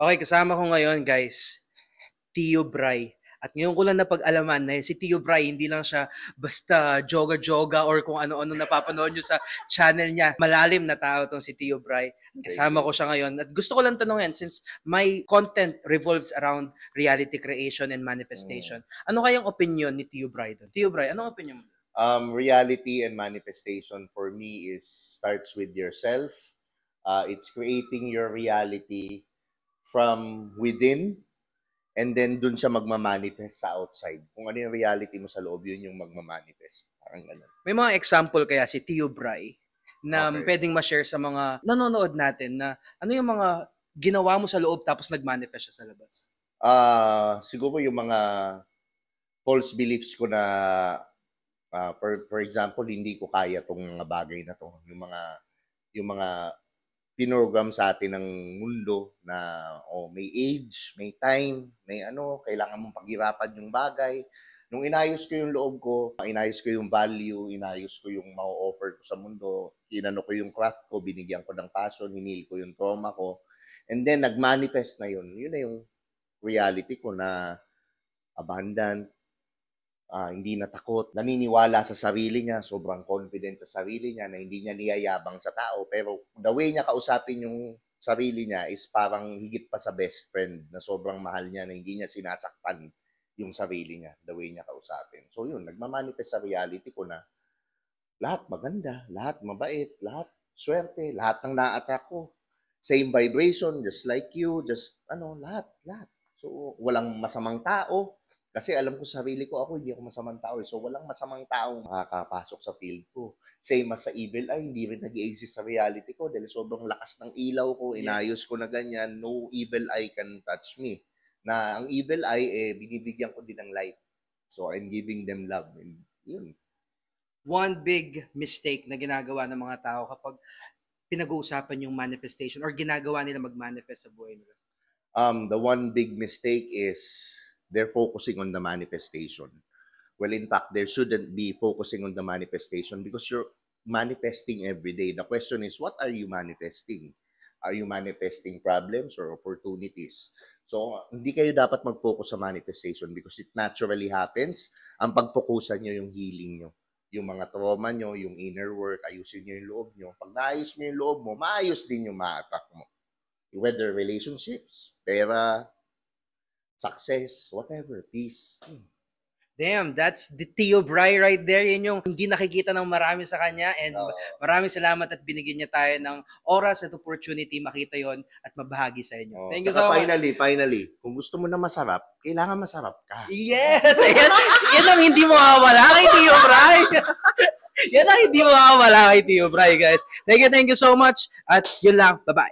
Okay, kasama ko ngayon, guys, Tio Bray. At ngayon ko lang napag-alaman na si Tio Bray, hindi lang siya basta joga-joga or kung ano-ano napapanood nyo sa channel niya. Malalim na tao tong si Tio Bray. Thank Kasama ko you. siya ngayon. At gusto ko lang tanungin, since my content revolves around reality creation and Mm. manifestation, ano kayang opinion ni Tio Bray doon? Tio Bray, anong opinion mo? Reality and manifestation for me is starts with yourself. It's creating your reality from within and then dun siya magmamanifest sa outside. Kung ano yung reality mo sa loob, yun yung magmamanifest. Parang ganun. May mga example kaya si Tio Bray na Okay. pwedeng ma-share sa mga nanonood natin na ano yung mga ginawa mo sa loob tapos nag-manifest siya sa labas? Siguro yung mga false beliefs ko na for example, hindi ko kaya tong mga bagay na to. Yung mga pinogram sa atin ng mundo na may age, may time, may ano, kailangan mong paghirapan yung bagay. Nung inayos ko yung loob ko, inayos ko yung value, inayos ko yung ma-offer ko sa mundo, inano ko yung craft ko, binigyan ko ng passion, hinil ko yung trauma ko, and then nag-manifest na yun. Yun na yung reality ko na abundant, hindi natakot, naniniwala sa sarili niya, sobrang confident sa sarili niya na hindi niya niyayabang sa tao. Pero the way niya kausapin yung sarili niya is parang higit pa sa best friend na sobrang mahal niya na hindi niya sinasaktan yung sarili niya, the way niya kausapin. So yun, nagmamanifest sa reality ko na lahat maganda, lahat mabait, lahat swerte, lahat ng na-attract ko. Same vibration, just like you, just lahat. So, walang masamang tao, kasi alam ko sa sarili ko, ako hindi ako masamang tao. So, walang masamang taong makakapasok sa field ko. Same as sa evil eye, hindi rin nag-exist sa reality ko dahil sobrang lakas ng ilaw ko, inayos Yes. ko na ganyan, no evil eye can touch me. Na ang evil eye, binibigyan ko din ng light. So, I'm giving them love. And yun. One big mistake na ginagawa ng mga tao kapag pinag-uusapan yung manifestation or ginagawa nila mag-manifest sa buhay nila. The one big mistake is they're focusing on the manifestation. Well, in fact, there shouldn't be focusing on the manifestation because you're manifesting every day. The question is, what are you manifesting? Are you manifesting problems or opportunities? So, hindi kayo dapat mag-focus sa manifestation because it naturally happens. Ang pag-focusan nyo yung healing nyo. Yung mga trauma nyo, yung inner work, ayusin nyo yung loob nyo. Pag naayos mo yung loob mo, maayos din yung ma-attack mo. Whether relationships, pera, success, whatever, peace. Damn, that's the Tio Bray right there. Yun yung hindi nakikita ng marami sa kanya and Uh, maraming salamat at binigyan niya tayo ng oras at opportunity makita yon at mabahagi sa inyo. Thank you Tsaka so much. finally, kung gusto mo na masarap, kailangan masarap ka. Yes! Yan ang hindi mawawala kay Tio Bray. Yan ang hindi mawawala kay Tio Bray, guys. Thank you so much. At yun lang. Bye-bye.